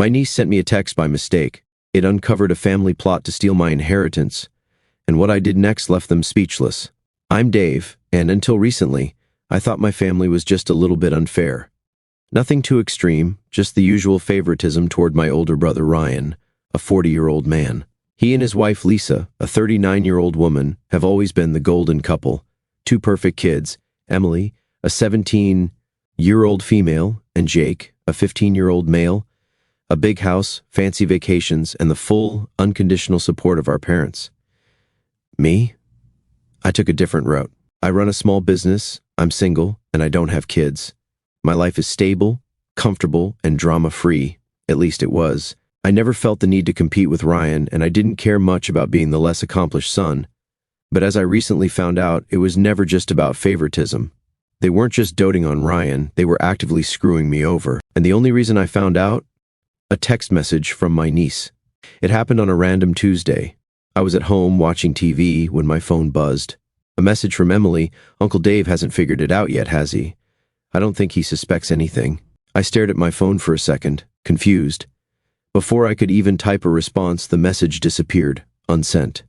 My niece sent me a text by mistake. It uncovered a family plot to steal my inheritance, and what I did next left them speechless. I'm Dave, and until recently, I thought my family was just a little bit unfair. Nothing too extreme, just the usual favoritism toward my older brother Ryan, a 40-year-old man. He and his wife Lisa, a 39-year-old woman, have always been the golden couple. 2 perfect kids, Emily, a 17-year-old female, and Jake, a 15-year-old male. A big house, fancy vacations, and the full, unconditional support of our parents. Me? I took a different route. I run a small business, I'm single, and I don't have kids. My life is stable, comfortable, and drama-free. At least it was. I never felt the need to compete with Ryan, and I didn't care much about being the less accomplished son. But as I recently found out, it was never just about favoritism. They weren't just doting on Ryan, they were actively screwing me over. And the only reason I found out? A text message from my niece. It happened on a random Tuesday. I was at home watching TV when my phone buzzed. A message from Emily. Uncle Dave hasn't figured it out yet, has he? I don't think he suspects anything. I stared at my phone for a second, confused. Before I could even type a response, the message disappeared, unsent.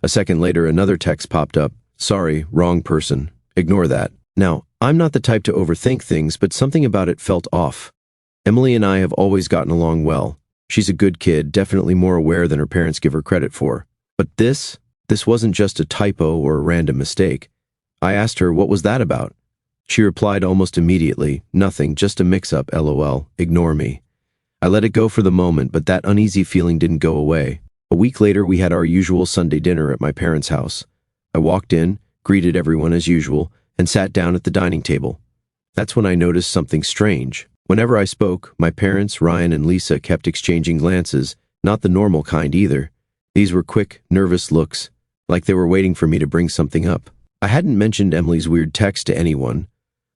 A second later, another text popped up. Sorry, wrong person. Ignore that. Now, I'm not the type to overthink things, but something about it felt off. Emily and I have always gotten along well. She's a good kid, definitely more aware than her parents give her credit for. But this wasn't just a typo or a random mistake. I asked her, what was that about? She replied almost immediately, nothing, just a mix-up, LOL, ignore me. I let it go for the moment, but that uneasy feeling didn't go away. A week later, we had our usual Sunday dinner at my parents' house. I walked in, greeted everyone as usual, and sat down at the dining table. That's when I noticed something strange. Whenever I spoke, my parents, Ryan and Lisa, kept exchanging glances, not the normal kind either. These were quick, nervous looks, like they were waiting for me to bring something up. I hadn't mentioned Emily's weird text to anyone,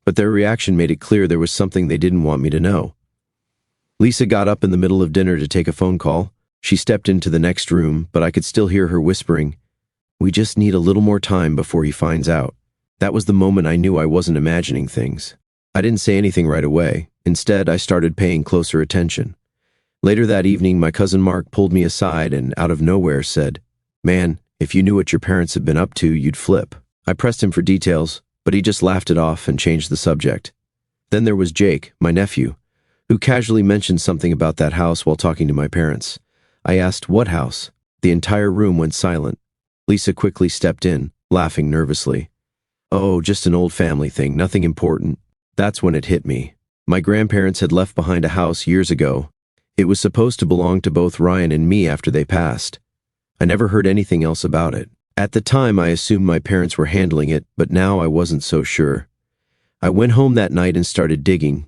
but their reaction made it clear there was something they didn't want me to know. Lisa got up in the middle of dinner to take a phone call. She stepped into the next room, but I could still hear her whispering, "We just need a little more time before he finds out." That was the moment I knew I wasn't imagining things. I didn't say anything right away. Instead, I started paying closer attention. Later that evening, my cousin Mark pulled me aside and, out of nowhere, said, "Man, if you knew what your parents had been up to, you'd flip." I pressed him for details, but he just laughed it off and changed the subject. Then there was Jake, my nephew, who casually mentioned something about that house while talking to my parents. I asked, "What house?" The entire room went silent. Lisa quickly stepped in, laughing nervously. "Oh, just an old family thing, nothing important." That's when it hit me. My grandparents had left behind a house years ago. It was supposed to belong to both Ryan and me after they passed. I never heard anything else about it. At the time, I assumed my parents were handling it, but now I wasn't so sure. I went home that night and started digging.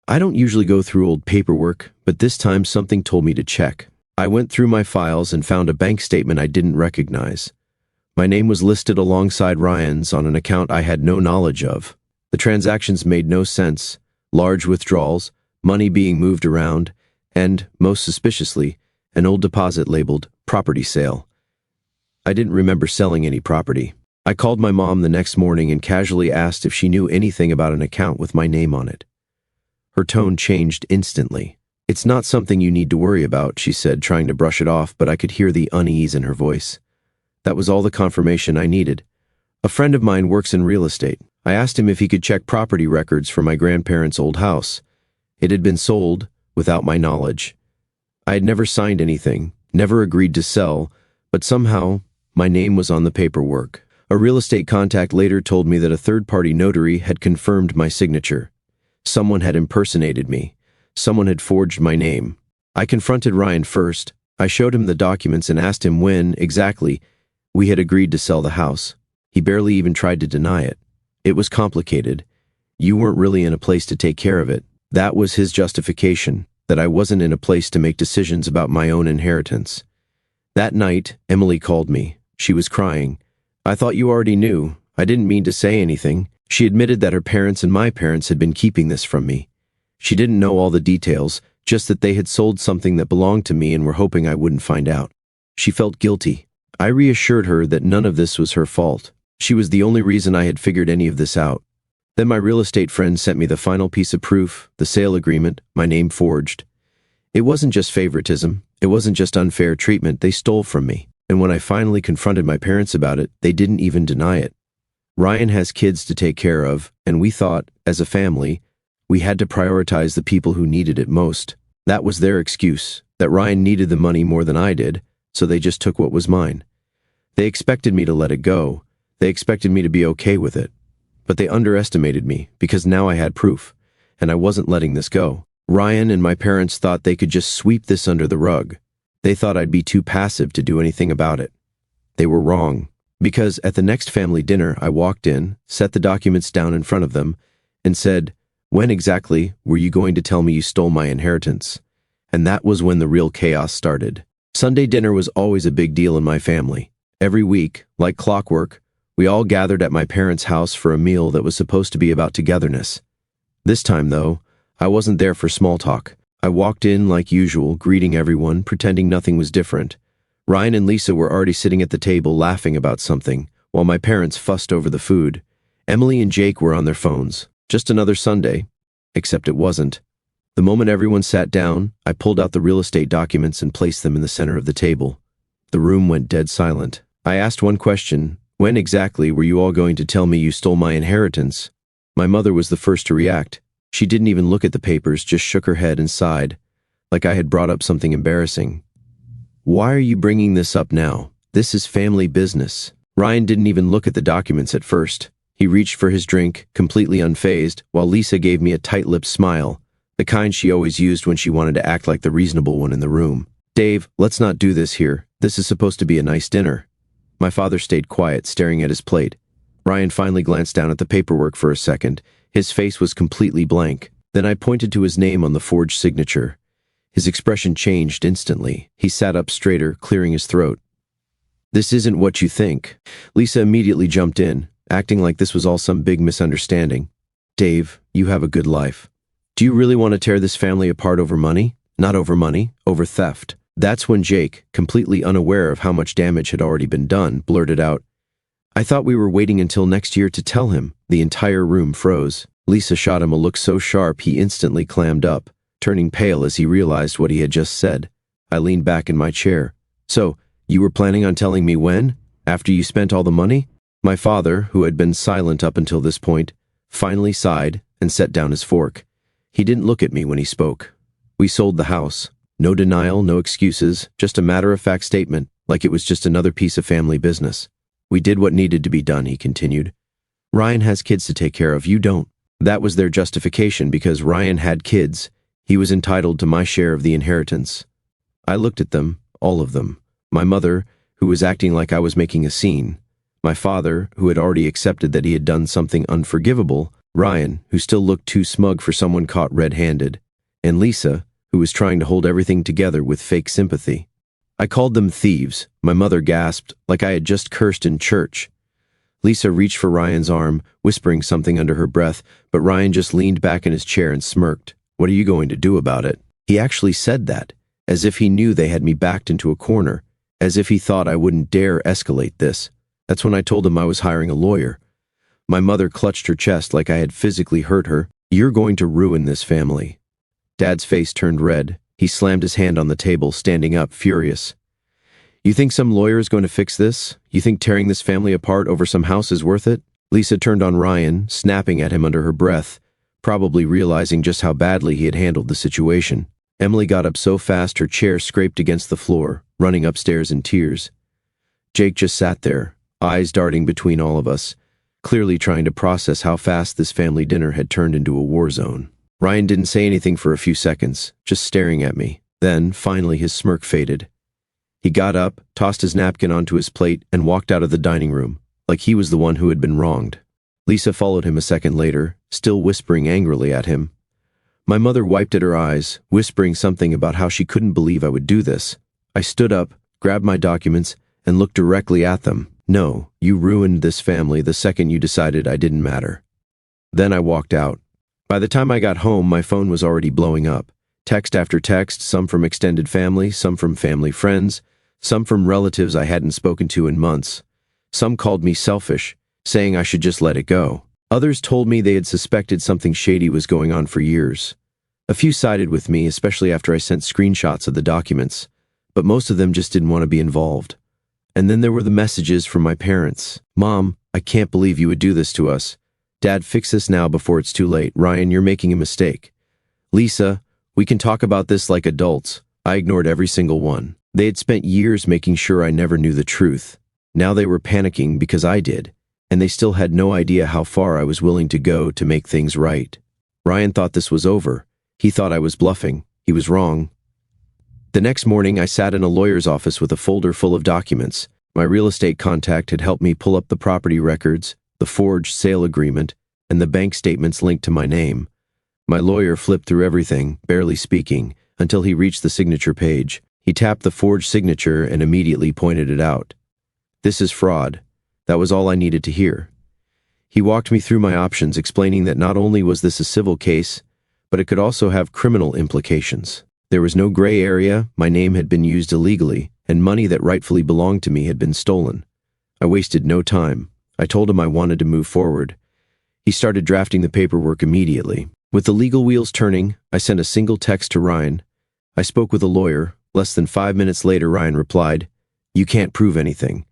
I don't usually go through old paperwork, but this time something told me to check. I went through my files and found a bank statement I didn't recognize. My name was listed alongside Ryan's on an account I had no knowledge of. The transactions made no sense. Large withdrawals, money being moved around, and, most suspiciously, an old deposit labeled property sale. I didn't remember selling any property. I called my mom the next morning and casually asked if she knew anything about an account with my name on it. Her tone changed instantly. "It's not something you need to worry about," she said, trying to brush it off, but I could hear the unease in her voice. That was all the confirmation I needed. A friend of mine works in real estate. I asked him if he could check property records for my grandparents' old house. It had been sold without my knowledge. I had never signed anything, never agreed to sell, but somehow my name was on the paperwork. A real estate contact later told me that a third-party notary had confirmed my signature. Someone had impersonated me. Someone had forged my name. I confronted Ryan first. I showed him the documents and asked him when, exactly, we had agreed to sell the house. He barely even tried to deny it. It was complicated. You weren't really in a place to take care of it. That was his justification, that I wasn't in a place to make decisions about my own inheritance. That night, Emily called me. She was crying. "I thought you already knew. I didn't mean to say anything." She admitted that her parents and my parents had been keeping this from me. She didn't know all the details, just that they had sold something that belonged to me and were hoping I wouldn't find out. She felt guilty. I reassured her that none of this was her fault. She was the only reason I had figured any of this out. Then my real estate friend sent me the final piece of proof, the sale agreement, my name forged. It wasn't just favoritism. It wasn't just unfair treatment they stole from me. And when I finally confronted my parents about it, they didn't even deny it. Ryan has kids to take care of, and we thought, as a family, we had to prioritize the people who needed it most. That was their excuse, that Ryan needed the money more than I did, so they just took what was mine. They expected me to let it go. They expected me to be okay with it. But they underestimated me, because now I had proof, and I wasn't letting this go. Ryan and my parents thought they could just sweep this under the rug. They thought I'd be too passive to do anything about it. They were wrong, because at the next family dinner, I walked in, set the documents down in front of them, and said, "When exactly were you going to tell me you stole my inheritance?" And that was when the real chaos started. Sunday dinner was always a big deal in my family. Every week, like clockwork, we all gathered at my parents' house for a meal that was supposed to be about togetherness. This time, though, I wasn't there for small talk. I walked in like usual, greeting everyone, pretending nothing was different. Ryan and Lisa were already sitting at the table laughing about something, while my parents fussed over the food. Emily and Jake were on their phones. Just another Sunday, except it wasn't. The moment everyone sat down, I pulled out the real estate documents and placed them in the center of the table. The room went dead silent. I asked one question: when exactly were you all going to tell me you stole my inheritance? My mother was the first to react. She didn't even look at the papers, just shook her head and sighed, like I had brought up something embarrassing. "Why are you bringing this up now? This is family business." Ryan didn't even look at the documents at first. He reached for his drink, completely unfazed, while Lisa gave me a tight-lipped smile, the kind she always used when she wanted to act like the reasonable one in the room. "Dave, let's not do this here. This is supposed to be a nice dinner." My father stayed quiet, staring at his plate. Ryan finally glanced down at the paperwork for a second. His face was completely blank. Then I pointed to his name on the forged signature. His expression changed instantly. He sat up straighter, clearing his throat. "This isn't what you think." Lisa immediately jumped in, acting like this was all some big misunderstanding. "Dave, you have a good life. Do you really want to tear this family apart over money? Not over money, over theft." That's when Jake, completely unaware of how much damage had already been done, blurted out, "I thought we were waiting until next year to tell him." The entire room froze. Lisa shot him a look so sharp he instantly clammed up, turning pale as he realized what he had just said. I leaned back in my chair. "So, you were planning on telling me when? After you spent all the money?" My father, who had been silent up until this point, finally sighed and set down his fork. He didn't look at me when he spoke. "We sold the house. No denial, no excuses, just a matter-of-fact statement, like it was just another piece of family business. We did what needed to be done," he continued. "Ryan has kids to take care of, you don't." That was their justification. Because Ryan had kids, he was entitled to my share of the inheritance. I looked at them, all of them. My mother, who was acting like I was making a scene. My father, who had already accepted that he had done something unforgivable. Ryan, who still looked too smug for someone caught red-handed. And Lisa, who was trying to hold everything together with fake sympathy. I called them thieves. My mother gasped, like I had just cursed in church. Lisa reached for Ryan's arm, whispering something under her breath, but Ryan just leaned back in his chair and smirked. "What are you going to do about it?" He actually said that, as if he knew they had me backed into a corner, as if he thought I wouldn't dare escalate this. That's when I told him I was hiring a lawyer. My mother clutched her chest like I had physically hurt her. "You're going to ruin this family." Dad's face turned red. He slammed his hand on the table, standing up, furious. "You think some lawyer is going to fix this? You think tearing this family apart over some house is worth it?" Lisa turned on Ryan, snapping at him under her breath, probably realizing just how badly he had handled the situation. Emily got up so fast her chair scraped against the floor, running upstairs in tears. Jake just sat there, eyes darting between all of us, clearly trying to process how fast this family dinner had turned into a war zone. Ryan didn't say anything for a few seconds, just staring at me. Then, finally, his smirk faded. He got up, tossed his napkin onto his plate, and walked out of the dining room, like he was the one who had been wronged. Lisa followed him a second later, still whispering angrily at him. My mother wiped at her eyes, whispering something about how she couldn't believe I would do this. I stood up, grabbed my documents, and looked directly at them. "No, you ruined this family the second you decided I didn't matter." Then I walked out. By the time I got home, my phone was already blowing up. Text after text, some from extended family, some from family friends, some from relatives I hadn't spoken to in months. Some called me selfish, saying I should just let it go. Others told me they had suspected something shady was going on for years. A few sided with me, especially after I sent screenshots of the documents, but most of them just didn't want to be involved. And then there were the messages from my parents. Mom, I can't believe you would do this to us. Dad, fix this now before it's too late. Ryan, you're making a mistake. Lisa, we can talk about this like adults. I ignored every single one. They had spent years making sure I never knew the truth. Now they were panicking because I did, and they still had no idea how far I was willing to go to make things right. Ryan thought this was over. He thought I was bluffing. He was wrong. The next morning, I sat in a lawyer's office with a folder full of documents. My real estate contact had helped me pull up the property records, the forged sale agreement, and the bank statements linked to my name. My lawyer flipped through everything, barely speaking, until he reached the signature page. He tapped the forged signature and immediately pointed it out. This is fraud. That was all I needed to hear. He walked me through my options, explaining that not only was this a civil case, but it could also have criminal implications. There was no gray area, my name had been used illegally, and money that rightfully belonged to me had been stolen. I wasted no time. I told him I wanted to move forward. He started drafting the paperwork immediately. With the legal wheels turning, I sent a single text to Ryan. I spoke with a lawyer. Less than 5 minutes later, Ryan replied, "You can't prove anything."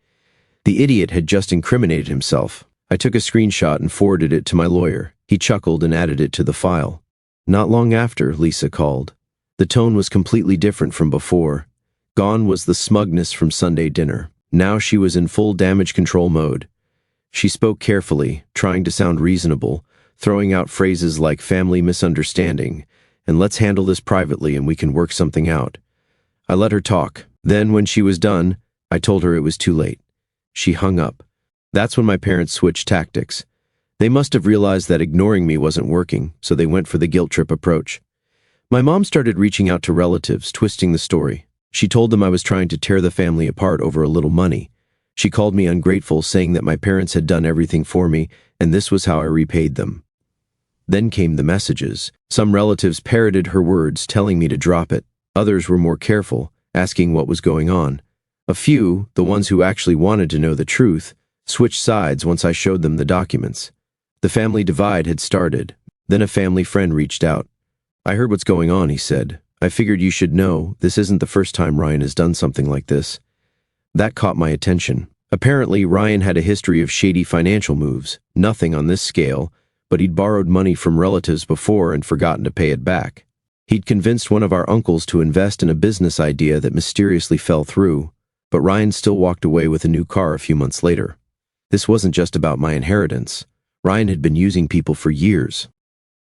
The idiot had just incriminated himself. I took a screenshot and forwarded it to my lawyer. He chuckled and added it to the file. Not long after, Lisa called. The tone was completely different from before. Gone was the smugness from Sunday dinner. Now she was in full damage control mode. She spoke carefully, trying to sound reasonable, throwing out phrases like family misunderstanding, and let's handle this privately and we can work something out. I let her talk. Then, when she was done, I told her it was too late. She hung up. That's when my parents switched tactics. They must have realized that ignoring me wasn't working, so they went for the guilt trip approach. My mom started reaching out to relatives, twisting the story. She told them I was trying to tear the family apart over a little money. She called me ungrateful, saying that my parents had done everything for me, and this was how I repaid them. Then came the messages. Some relatives parroted her words, telling me to drop it. Others were more careful, asking what was going on. A few, the ones who actually wanted to know the truth, switched sides once I showed them the documents. The family divide had started. Then a family friend reached out. "I heard what's going on," he said. "I figured you should know. This isn't the first time Ryan has done something like this." That caught my attention. Apparently, Ryan had a history of shady financial moves. Nothing on this scale, but he'd borrowed money from relatives before and forgotten to pay it back. He'd convinced one of our uncles to invest in a business idea that mysteriously fell through, but Ryan still walked away with a new car a few months later. This wasn't just about my inheritance. Ryan had been using people for years.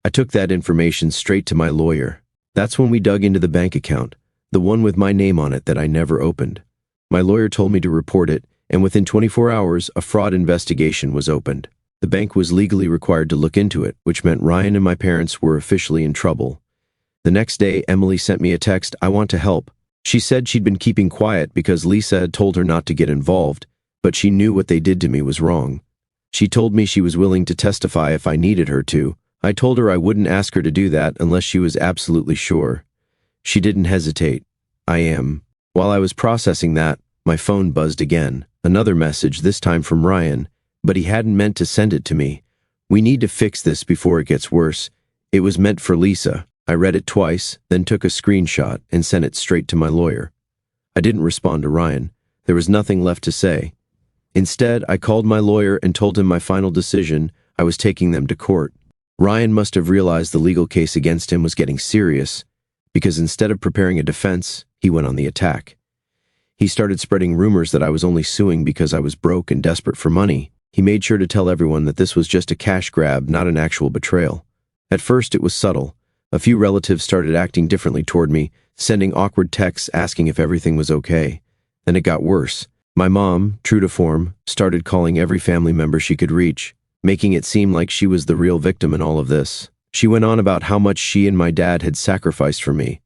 I took that information straight to my lawyer. That's when we dug into the bank account, the one with my name on it that I never opened. My lawyer told me to report it, and within 24 hours, a fraud investigation was opened. The bank was legally required to look into it, which meant Ryan and my parents were officially in trouble. The next day, Emily sent me a text, "I want to help." She said she'd been keeping quiet because Lisa had told her not to get involved, but she knew what they did to me was wrong. She told me she was willing to testify if I needed her to. I told her I wouldn't ask her to do that unless she was absolutely sure. She didn't hesitate. I am. While I was processing that, my phone buzzed again. Another message, this time from Ryan, but he hadn't meant to send it to me. "We need to fix this before it gets worse. It was meant for Lisa." I read it twice, then took a screenshot and sent it straight to my lawyer. I didn't respond to Ryan. There was nothing left to say. Instead, I called my lawyer and told him my final decision. I was taking them to court. Ryan must have realized the legal case against him was getting serious, because instead of preparing a defense, he went on the attack. He started spreading rumors that I was only suing because I was broke and desperate for money. He made sure to tell everyone that this was just a cash grab, not an actual betrayal. At first, it was subtle. A few relatives started acting differently toward me, sending awkward texts asking if everything was okay. Then it got worse. My mom, true to form, started calling every family member she could reach, making it seem like she was the real victim in all of this. She went on about how much she and my dad had sacrificed for me,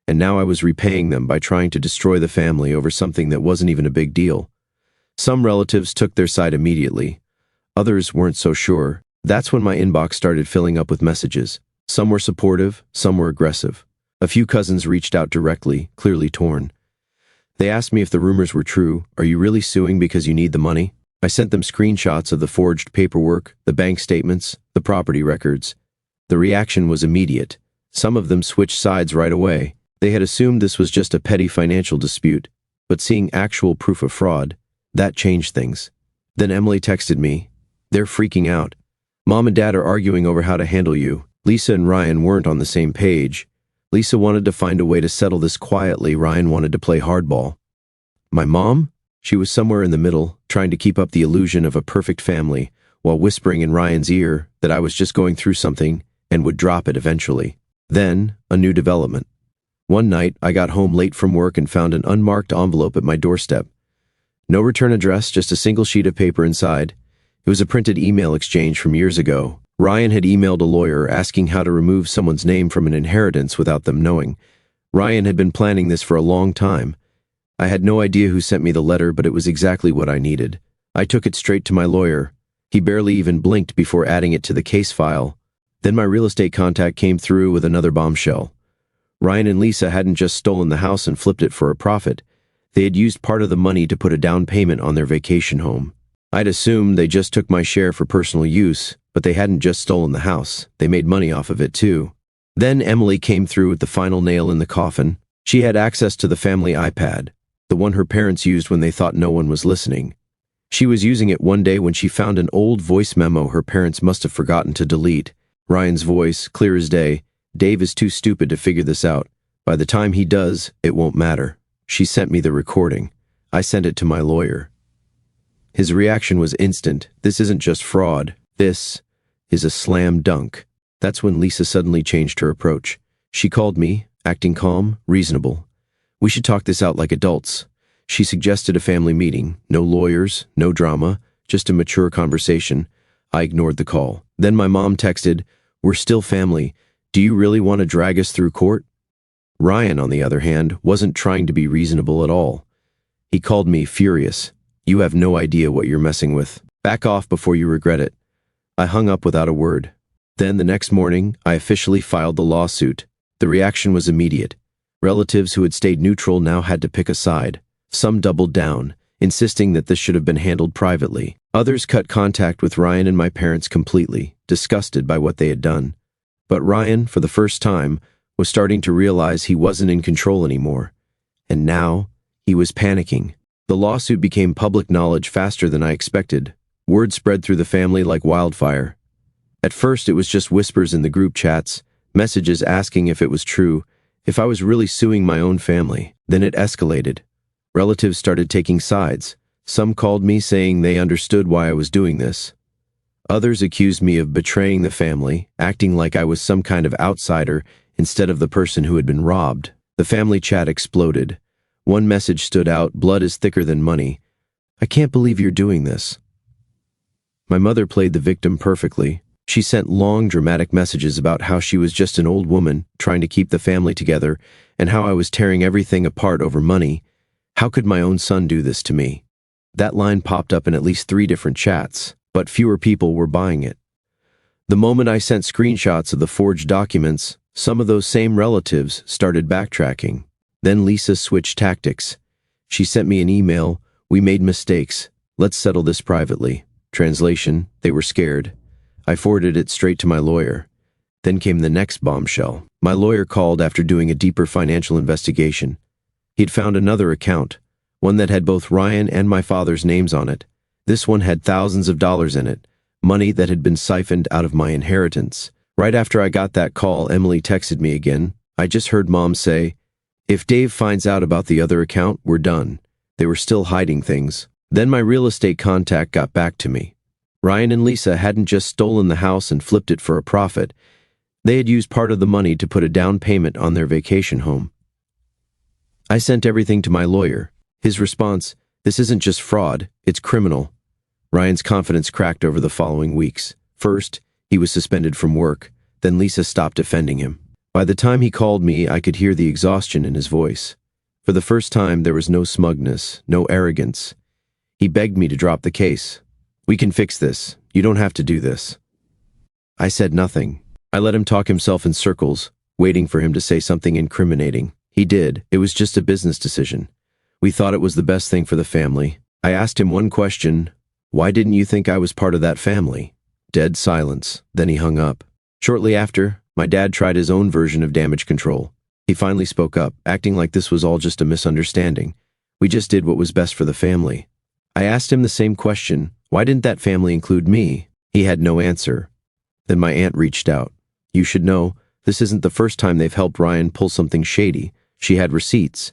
and now I was repaying them by trying to destroy the family over something that wasn't even a big deal. Some relatives took their side immediately. Others weren't so sure. That's when my inbox started filling up with messages. Some were supportive, some were aggressive. A few cousins reached out directly, clearly torn. They asked me if the rumors were true. "Are you really suing because you need the money?" I sent them screenshots of the forged paperwork, the bank statements, the property records. The reaction was immediate. Some of them switched sides right away. They had assumed this was just a petty financial dispute, but seeing actual proof of fraud, that changed things. Then Emily texted me. They're freaking out. Mom and Dad are arguing over how to handle you. Lisa and Ryan weren't on the same page. Lisa wanted to find a way to settle this quietly. Ryan wanted to play hardball. My mom? She was somewhere in the middle, trying to keep up the illusion of a perfect family, while whispering in Ryan's ear that I was just going through something and would drop it eventually. Then, a new development. One night, I got home late from work and found an unmarked envelope at my doorstep. No return address, just a single sheet of paper inside. It was a printed email exchange from years ago. Ryan had emailed a lawyer asking how to remove someone's name from an inheritance without them knowing. Ryan had been planning this for a long time. I had no idea who sent me the letter, but it was exactly what I needed. I took it straight to my lawyer. He barely even blinked before adding it to the case file. Then my real estate contact came through with another bombshell. Ryan and Lisa hadn't just stolen the house and flipped it for a profit. They had used part of the money to put a down payment on their vacation home. I'd assumed they just took my share for personal use, but they hadn't just stolen the house. They made money off of it too. Then Emily came through with the final nail in the coffin. She had access to the family iPad, the one her parents used when they thought no one was listening. She was using it one day when she found an old voice memo her parents must have forgotten to delete. Ryan's voice, clear as day. Dave is too stupid to figure this out. By the time he does, it won't matter. She sent me the recording. I sent it to my lawyer. His reaction was instant. This isn't just fraud. This is a slam dunk. That's when Lisa suddenly changed her approach. She called me, acting calm, reasonable. We should talk this out like adults. She suggested a family meeting. No lawyers, no drama, just a mature conversation. I ignored the call. Then my mom texted, "We're still family. Do you really want to drag us through court?" Ryan, on the other hand, wasn't trying to be reasonable at all. He called me furious. "You have no idea what you're messing with. Back off before you regret it." I hung up without a word. Then the next morning, I officially filed the lawsuit. The reaction was immediate. Relatives who had stayed neutral now had to pick a side. Some doubled down, insisting that this should have been handled privately. Others cut contact with Ryan and my parents completely, disgusted by what they had done. But Ryan, for the first time, was starting to realize he wasn't in control anymore. And now, he was panicking. The lawsuit became public knowledge faster than I expected. Word spread through the family like wildfire. At first, it was just whispers in the group chats, messages asking if it was true, if I was really suing my own family. Then it escalated. Relatives started taking sides. Some called me saying they understood why I was doing this. Others accused me of betraying the family, acting like I was some kind of outsider instead of the person who had been robbed. The family chat exploded. One message stood out, "Blood is thicker than money. I can't believe you're doing this." My mother played the victim perfectly. She sent long, dramatic messages about how she was just an old woman trying to keep the family together and how I was tearing everything apart over money. How could my own son do this to me? That line popped up in at least 3 different chats, but fewer people were buying it. The moment I sent screenshots of the forged documents, some of those same relatives started backtracking. Then Lisa switched tactics. She sent me an email, "We made mistakes. Let's settle this privately." Translation, they were scared. I forwarded it straight to my lawyer. Then came the next bombshell. My lawyer called after doing a deeper financial investigation. He'd found another account, one that had both Ryan and my father's names on it. This one had thousands of dollars in it, money that had been siphoned out of my inheritance. Right after I got that call, Emily texted me again. I just heard Mom say, "If Dave finds out about the other account, we're done." They were still hiding things. Then my real estate contact got back to me. Ryan and Lisa hadn't just stolen the house and flipped it for a profit. They had used part of the money to put a down payment on their vacation home. I sent everything to my lawyer. His response, "This isn't just fraud, it's criminal." Ryan's confidence cracked over the following weeks. First, he was suspended from work. Then Lisa stopped defending him. By the time he called me, I could hear the exhaustion in his voice. For the first time, there was no smugness, no arrogance. He begged me to drop the case. "We can fix this. You don't have to do this." I said nothing. I let him talk himself in circles, waiting for him to say something incriminating. He did. It was just a business decision. We thought it was the best thing for the family. I asked him one question. "Why didn't you think I was part of that family?" Dead silence. Then he hung up. Shortly after, My dad tried his own version of damage control. He finally spoke up, acting like this was all just a misunderstanding. We just did what was best for the family. I asked him the same question. Why didn't that family include me? He had no answer. Then my aunt reached out. You should know, this isn't the first time they've helped Ryan pull something shady. She had receipts.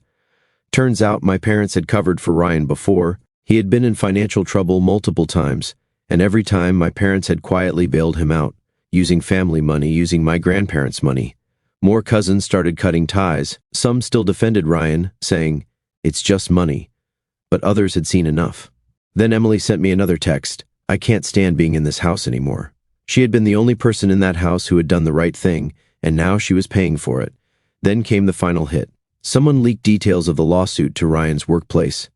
Turns out my parents had covered for Ryan before. He had been in financial trouble multiple times, and every time my parents had quietly bailed him out, using family money, using my grandparents' money. More cousins started cutting ties. Some still defended Ryan, saying, "It's just money." But others had seen enough. Then Emily sent me another text. I can't stand being in this house anymore. She had been the only person in that house who had done the right thing, and now she was paying for it. Then came the final hit. Someone leaked details of the lawsuit to Ryan's workplace.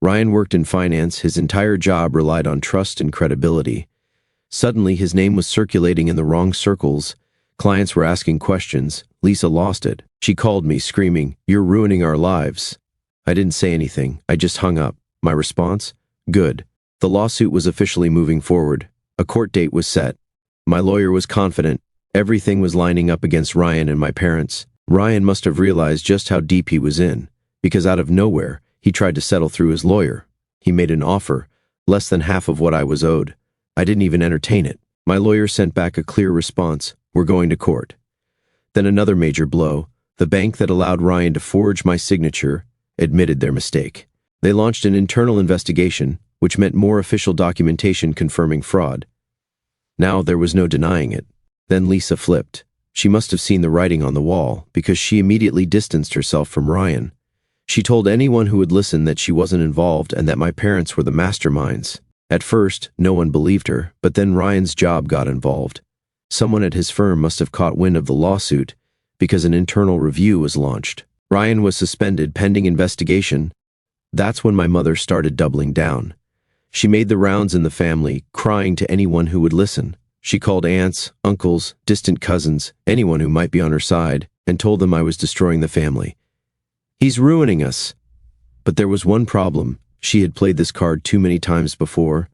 Ryan worked in finance. His entire job relied on trust and credibility. Suddenly, his name was circulating in the wrong circles. Clients were asking questions. Lisa lost it. She called me, screaming, "You're ruining our lives." I didn't say anything. I just hung up. My response? Good. The lawsuit was officially moving forward. A court date was set. My lawyer was confident. Everything was lining up against Ryan and my parents. Ryan must have realized just how deep he was in, because out of nowhere, he tried to settle through his lawyer. He made an offer, less than half of what I was owed. I didn't even entertain it. My lawyer sent back a clear response: "We're going to court." Then another major blow. The bank that allowed Ryan to forge my signature admitted their mistake. They launched an internal investigation, which meant more official documentation confirming fraud. Now there was no denying it. Then Lisa flipped. She must have seen the writing on the wall, because she immediately distanced herself from Ryan. She told anyone who would listen that she wasn't involved and that my parents were the masterminds. At first, no one believed her, but then Ryan's job got involved. Someone at his firm must have caught wind of the lawsuit, because an internal review was launched. Ryan was suspended pending investigation. That's when my mother started doubling down. She made the rounds in the family, crying to anyone who would listen. She called aunts, uncles, distant cousins, anyone who might be on her side, and told them I was destroying the family. "He's ruining us." But there was one problem. She had played this card too many times before.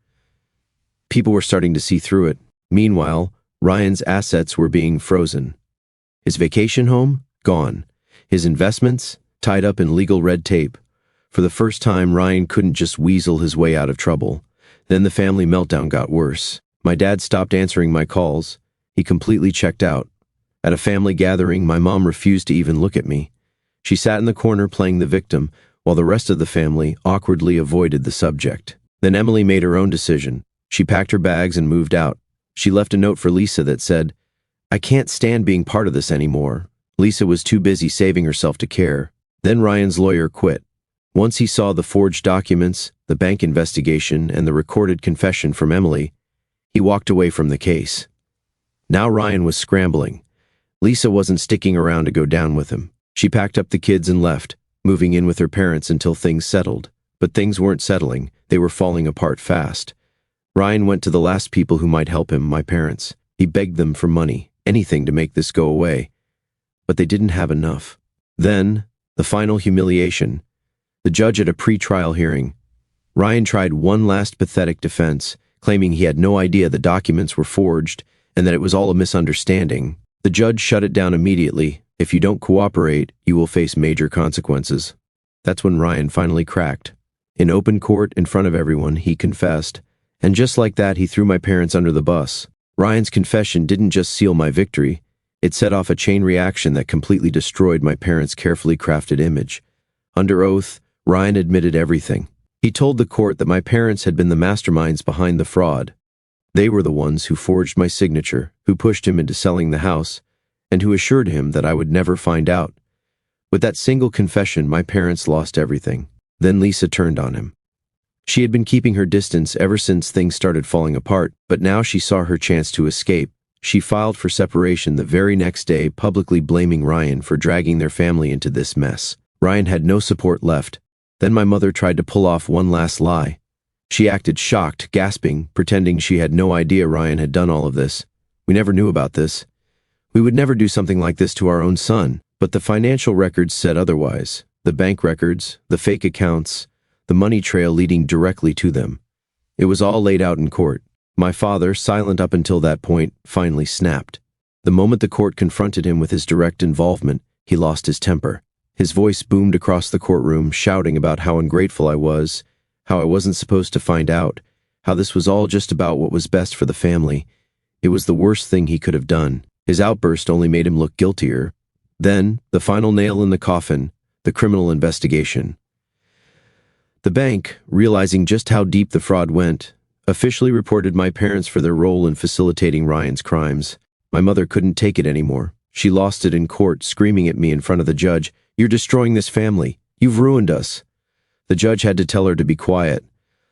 People were starting to see through it. Meanwhile, Ryan's assets were being frozen. His vacation home? Gone. His investments? Tied up in legal red tape. For the first time, Ryan couldn't just weasel his way out of trouble. Then the family meltdown got worse. My dad stopped answering my calls. He completely checked out. At a family gathering, my mom refused to even look at me. She sat in the corner playing the victim, while the rest of the family awkwardly avoided the subject. Then Emily made her own decision. She packed her bags and moved out. She left a note for Lisa that said, "I can't stand being part of this anymore." Lisa was too busy saving herself to care. Then Ryan's lawyer quit. Once he saw the forged documents, the bank investigation, and the recorded confession from Emily, he walked away from the case. Now Ryan was scrambling. Lisa wasn't sticking around to go down with him. She packed up the kids and left, moving in with her parents until things settled. But things weren't settling. They were falling apart fast. Ryan went to the last people who might help him, my parents. He begged them for money, anything to make this go away. But they didn't have enough. Then, the final humiliation. The judge at a pre-trial hearing. Ryan tried one last pathetic defense, claiming he had no idea the documents were forged and that it was all a misunderstanding. The judge shut it down immediately. "If you don't cooperate, you will face major consequences." That's when Ryan finally cracked. In open court, in front of everyone, he confessed. And just like that, he threw my parents under the bus. Ryan's confession didn't just seal my victory. It set off a chain reaction that completely destroyed my parents' carefully crafted image. Under oath, Ryan admitted everything. He told the court that my parents had been the masterminds behind the fraud. They were the ones who forged my signature, who pushed him into selling the house, and who assured him that I would never find out. With that single confession, my parents lost everything. Then Lisa turned on him. She had been keeping her distance ever since things started falling apart, but now she saw her chance to escape. She filed for separation the very next day, publicly blaming Ryan for dragging their family into this mess. Ryan had no support left. Then my mother tried to pull off one last lie. She acted shocked, gasping, pretending she had no idea Ryan had done all of this. "We never knew about this. We would never do something like this to our own son." But the financial records said otherwise. The bank records, the fake accounts, the money trail leading directly to them. It was all laid out in court. My father, silent up until that point, finally snapped. The moment the court confronted him with his direct involvement, he lost his temper. His voice boomed across the courtroom, shouting about how ungrateful I was, how I wasn't supposed to find out, how this was all just about what was best for the family. It was the worst thing he could have done. His outburst only made him look guiltier. Then, the final nail in the coffin, the criminal investigation. The bank, realizing just how deep the fraud went, officially reported my parents for their role in facilitating Ryan's crimes. My mother couldn't take it anymore. She lost it in court, screaming at me in front of the judge, "You're destroying this family. You've ruined us." The judge had to tell her to be quiet.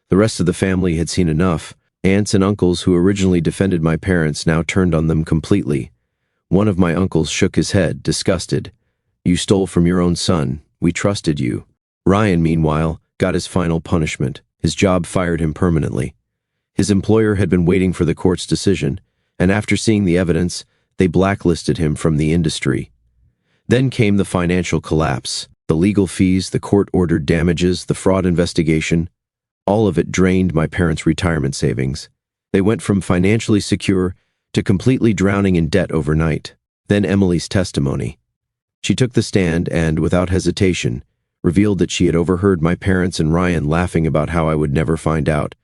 The rest of the family had seen enough. Aunts and uncles who originally defended my parents now turned on them completely. One of my uncles shook his head, disgusted. "You stole from your own son. We trusted you." Ryan, meanwhile, got his final punishment. His job fired him permanently. His employer had been waiting for the court's decision, and after seeing the evidence, they blacklisted him from the industry. Then came the financial collapse. The legal fees, the court-ordered damages, the fraud investigation. All of it drained my parents' retirement savings. They went from financially secure to completely drowning in debt overnight. Then Emily's testimony. She took the stand and, without hesitation, revealed that she had overheard my parents and Ryan laughing about how I would never find out.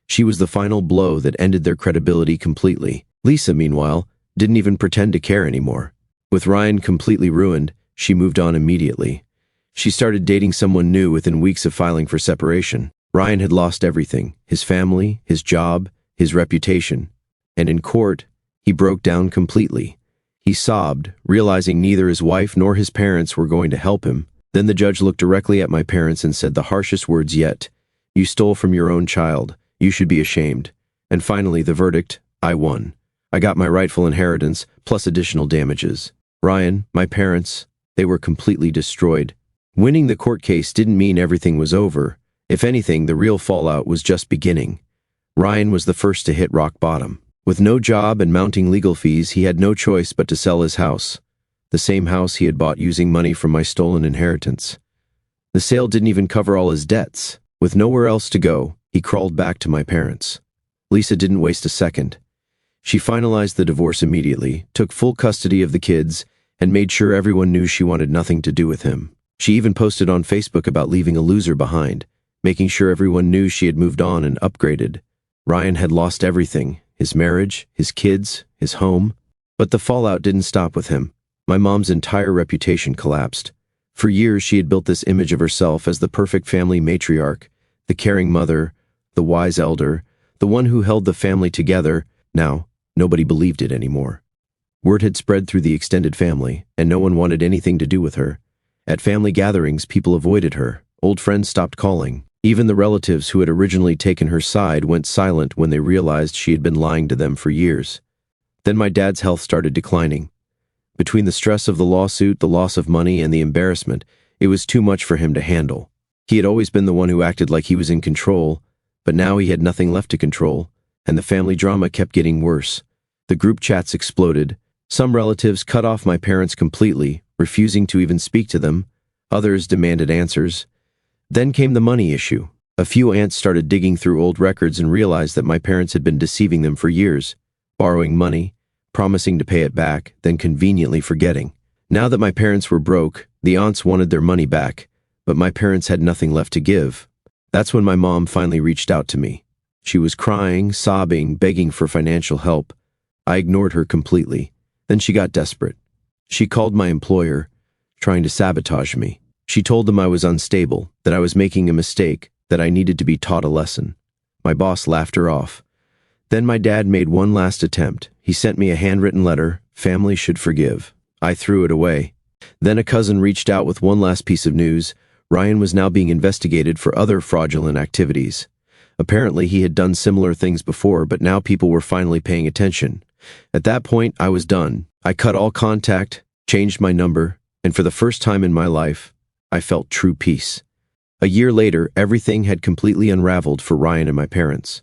She was the final blow that ended their credibility completely. Lisa, meanwhile, didn't even pretend to care anymore. With Ryan completely ruined, she moved on immediately. She started dating someone new within weeks of filing for separation. Ryan had lost everything: his family, his job, his reputation. And in court, he broke down completely. He sobbed, realizing neither his wife nor his parents were going to help him. Then the judge looked directly at my parents and said the harshest words yet. "You stole from your own child. You should be ashamed." And finally, the verdict: I won. I got my rightful inheritance, plus additional damages. Ryan, my parents, they were completely destroyed. Winning the court case didn't mean everything was over. If anything, the real fallout was just beginning. Ryan was the first to hit rock bottom. With no job and mounting legal fees, he had no choice but to sell his house. The same house he had bought using money from my stolen inheritance. The sale didn't even cover all his debts. With nowhere else to go, he crawled back to my parents. Lisa didn't waste a second. She finalized the divorce immediately, took full custody of the kids, and made sure everyone knew she wanted nothing to do with him. She even posted on Facebook about leaving a loser behind, making sure everyone knew she had moved on and upgraded. Ryan had lost everything: his marriage, his kids, his home. But the fallout didn't stop with him. My mom's entire reputation collapsed. For years, she had built this image of herself as the perfect family matriarch, the caring mother, the wise elder, the one who held the family together. Now, nobody believed it anymore. Word had spread through the extended family, and no one wanted anything to do with her. At family gatherings, people avoided her. Old friends stopped calling. Even the relatives who had originally taken her side went silent when they realized she had been lying to them for years. Then my dad's health started declining. Between the stress of the lawsuit, the loss of money, and the embarrassment, it was too much for him to handle. He had always been the one who acted like he was in control, but now he had nothing left to control, and the family drama kept getting worse. The group chats exploded. Some relatives cut off my parents completely, refusing to even speak to them. Others demanded answers. Then came the money issue. A few aunts started digging through old records and realized that my parents had been deceiving them for years, borrowing money, promising to pay it back, then conveniently forgetting. Now that my parents were broke, the aunts wanted their money back, but my parents had nothing left to give. That's when my mom finally reached out to me. She was crying, sobbing, begging for financial help. I ignored her completely. Then she got desperate. She called my employer, trying to sabotage me. She told them I was unstable, that I was making a mistake, that I needed to be taught a lesson. My boss laughed her off. Then my dad made one last attempt. He sent me a handwritten letter: "Family should forgive." I threw it away. Then a cousin reached out with one last piece of news. Ryan was now being investigated for other fraudulent activities. Apparently he had done similar things before, but now people were finally paying attention. At that point, I was done. I cut all contact, changed my number, and for the first time in my life, I felt true peace. A year later, everything had completely unraveled for Ryan and my parents.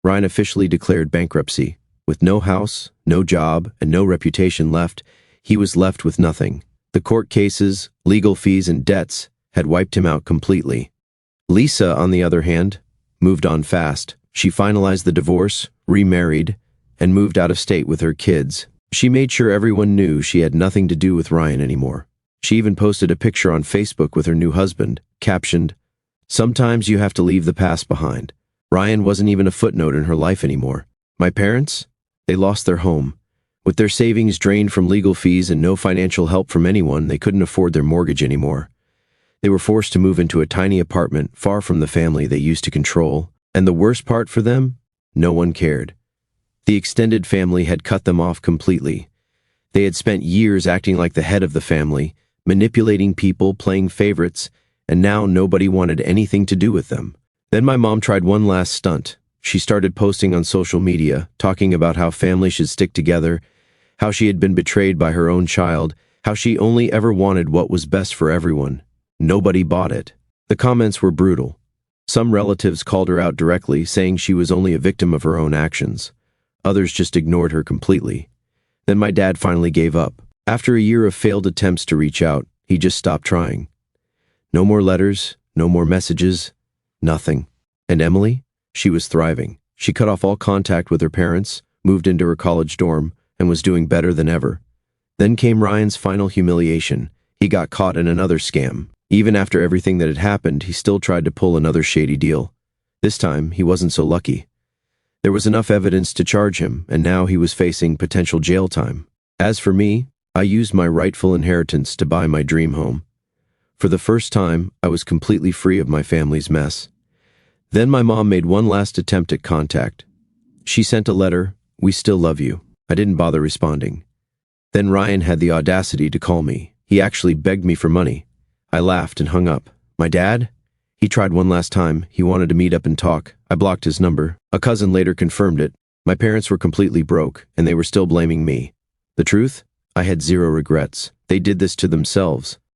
Ryan officially declared bankruptcy. With no house, no job, and no reputation left, he was left with nothing. The court cases, legal fees, and debts had wiped him out completely. Lisa, on the other hand, moved on fast. She finalized the divorce, remarried, and moved out of state with her kids. She made sure everyone knew she had nothing to do with Ryan anymore. She even posted a picture on Facebook with her new husband, captioned, "Sometimes you have to leave the past behind." Ryan wasn't even a footnote in her life anymore. My parents? They lost their home. With their savings drained from legal fees and no financial help from anyone, they couldn't afford their mortgage anymore. They were forced to move into a tiny apartment far from the family they used to control. And the worst part for them? No one cared. The extended family had cut them off completely. They had spent years acting like the head of the family, manipulating people, playing favorites, and now nobody wanted anything to do with them. Then my mom tried one last stunt. She started posting on social media, talking about how family should stick together, how she had been betrayed by her own child, how she only ever wanted what was best for everyone. Nobody bought it. The comments were brutal. Some relatives called her out directly, saying she was only a victim of her own actions. Others just ignored her completely. Then my dad finally gave up. After a year of failed attempts to reach out, he just stopped trying. No more letters, no more messages, nothing. And Emily? She was thriving. She cut off all contact with her parents, moved into her college dorm, and was doing better than ever. Then came Ryan's final humiliation. He got caught in another scam. Even after everything that had happened, he still tried to pull another shady deal. This time, he wasn't so lucky. There was enough evidence to charge him, and now he was facing potential jail time. As for me, I used my rightful inheritance to buy my dream home. For the first time, I was completely free of my family's mess. Then my mom made one last attempt at contact. She sent a letter, "We still love you." I didn't bother responding. Then Ryan had the audacity to call me. He actually begged me for money. I laughed and hung up. My dad? He tried one last time. He wanted to meet up and talk. I blocked his number. A cousin later confirmed it. My parents were completely broke, and they were still blaming me. The truth? I had zero regrets. They did this to themselves.